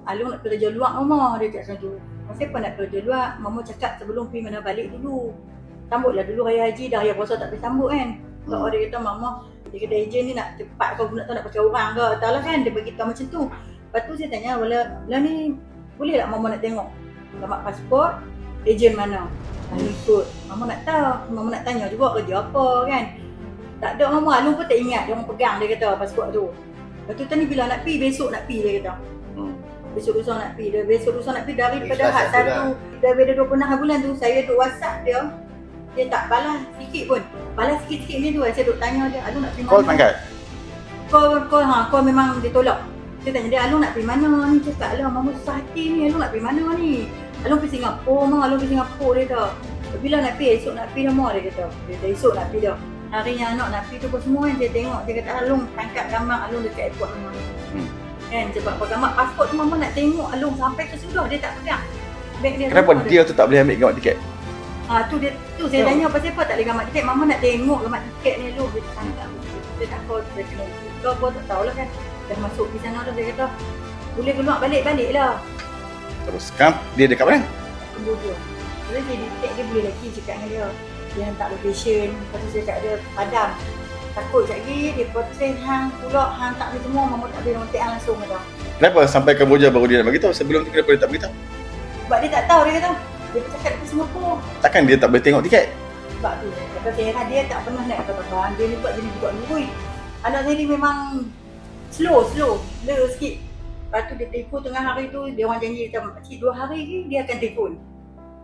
Alung nak kerja luar mama, dia cakap macam tu. Masa apa nak kerja luar, mama cakap sebelum pergi mana balik dulu. Sambutlah dulu raya haji, dah raya puasa tak boleh sambut kan. So dia kata mama, dia kata ejen ni nak cepat kau nak tahu nak pakai orang ke. Tak lah kan, dia beritahu macam tu. Lepas tu saya tanya, lah ni boleh tak mama nak tengok gambar pasport, ejen mana? Ikut. Mama nak tahu, mama nak tanya juga kerja apa kan. Tak ada mama, Alung pun tak ingat dia orang pegang dia kata pasport tu. Lepas tu tadi bila nak pergi, besok nak pergi dia kata. Besok lusa nak pergi, besok lusa nak pergi daripada hak satu, daripada 20 bulan tu saya duk WhatsApp dia. Dia tak balas sikit pun. Balas sikit-sikit ni tu saya duk tanya dia, Alung nak pergi mana? Call tangkat? Call memang dia tolak. Saya tanya dia, Alung nak pergi mana ni? Cakap lah, mama susah hati ni, Alung nak pergi mana ni? Alung pergi Singapura, Alung pergi Singapura dia kata. Bila nak pergi? Esok nak pergi dah mak dia kata. Dia kata esok nak pergi dah. Hari yang anak nak pergi tu pun semua kan dia tengok. Dia kata Alung tangkap gambar Alung dekat airport mama. Kan sebab gambar pasport tu mama nak tengok Alung sampai ke sudah dia tak pegang. Beg dia. Kenapa dia tu tak boleh ambil gambar tiket? Tu saya tanya pasal apa tak boleh gambar tiket. Mama nak tengok gambar tiket ni Alung dia tangkap. Dia tak call dia kena. Kau tak tahulah kan. Dah masuk di sana dah dia kata boleh keluar balik lah. Terus sekarang dia dekat mana? Kemboja. Jadi dia detect dia boleh lagi cakap dengan dia. Dia hantar location. Lepas tu saya cakap dia padam. Takut sekejap lagi dia portrait hang pula hang tak ni semua mama tak boleh kontak hang langsung kata. Kenapa sampai Kamboja baru dia nak beritahu? Sebelum tu kenapa dia tak beritahu? Sebab dia tak tahu dia kata. Dia bercakap dekat Singapura. Takkan dia tak boleh tengok tiket? Sebab tu kata saya dia tak pernah naik kapal terbang. Dia ni buat jadi juga dulu. Anak saya ni memang slow sikit. Lepas tu dia telefon tengah hari tu dia orang janji kata cik 2 hari lagi dia akan telefon.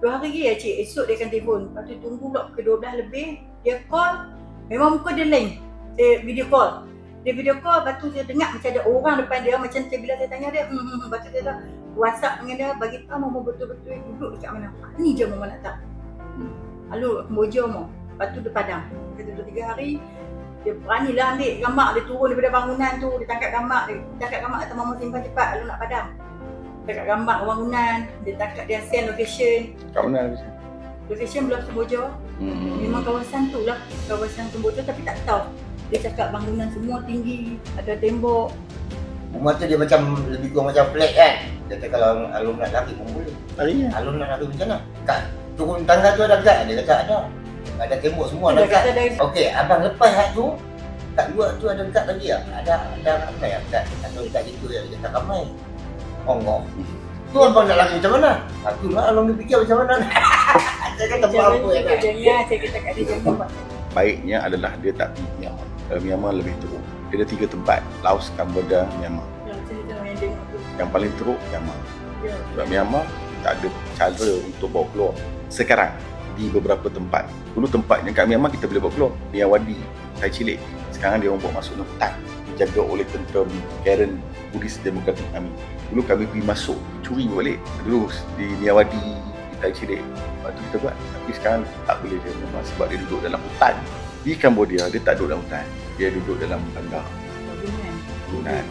2 hari lagi ya cik esok dia akan telefon. Lepas tu tunggu pula ke 12 lebih dia call. Memang muka dia lain. Dia video call. Lepas tu saya dengar macam ada orang depan dia. Macam bila saya tanya dia, lepas tu dia kata WhatsApp dengan dia, bagi tahu mama betul-betul duduk dekat mana. Ni je mama nak tahu. Lalu Kemboja mama. Lepas tu dia padam. Dia duduk 3 hari. Dia beranilah ambil gambar. Dia turun daripada bangunan tu. Dia tangkap gambar. Kata mama simpan cepat. Lalu nak padam. Tangkap gambar bangunan. Dia tangkap dia send location. Kat mana location? Location belah Kemboja. Memang kawasan tu lah. Kawasan Kemboja tapi tak tahu. Dia cakap bangunan semua tinggi, ada tembok. Rumah tu dia macam lebih kurang macam flat kan. Dia kata kalau Alung nak lari pun boleh. Lari ya? Alung nak lari macam mana? Kat turun tangga tu ada dekat? Dia kata ada. Ada tembok semua ada dekat. Okey, abang lepas hak tu kat luar tu ada dekat lagi ah. Ada ramai ah dekat. Atau dekat situ dia kata ramai. Ongok. Tu abang nak lari macam mana? Itulah Alung dia fikir macam mana. Saya kata apa ya kan? Saya kata kat dia jangan buat. Baiknya adalah dia tak pergi Myanmar. Myanmar lebih teruk. Dia ada 3 tempat, Laos, Kamboja, Myanmar. Yang paling teruk Myanmar. Sebab Myanmar tak ada cara untuk bawa keluar. Sekarang di beberapa tempat. Dulu tempatnya kat Myanmar kita boleh bawa keluar. Miyawadi, Tai Chilik. Sekarang dia orang bawa masuk dalam hutan. Dijaga oleh tentera Karen Buddhist Democratic Army. Dulu kami pergi masuk, curi balik. Dulu di Miyawadi, di Tai Chilik. Lepas tu kita buat. Tapi sekarang tak boleh dia memang sebab dia duduk dalam hutan. Di Cambodia dia tak duduk dalam hutan. Dia duduk dalam tangga. Bangunan.